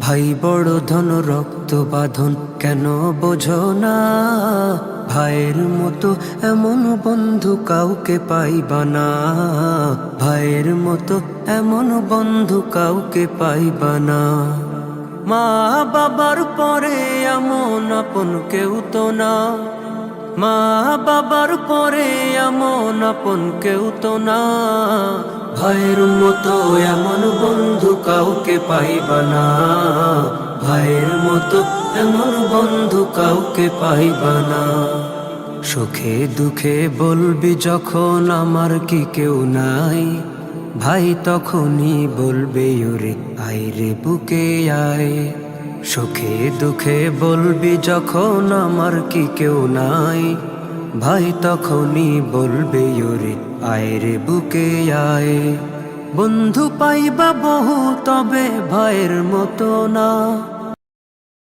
ভাই বড় ধন রক্ত বাঁধন কেন বোঝো না? ভাইয়ের মতো এমন বন্ধু কাউকে পাইবা না। ভাইয়ের মতো এমন বন্ধু কাউকে পাইবা না। মা বাবার পরে এমন আপন কেউ তো না। মা বাবার পরে এমন আপন কেউ তো না। ভাইয়ের মতো এমন বন্ধু কাউকে পাইবা না। ভাইয়ের মতো এমন বন্ধু কাউকে পাইবা না। সুখে দুঃখে বলবি যখন আমার কি কেউ নাই, ভাই তখনই বলবে ওরে আয় রে বুকে আয়। সুখে দুঃখে বলবি যখন আমার কি কেউ নাই, ভাই তখনই বলবে ওরে আয় রে বুকে আয়। বন্ধু পাইবা বহু তবে ভাইয়ের মতো না।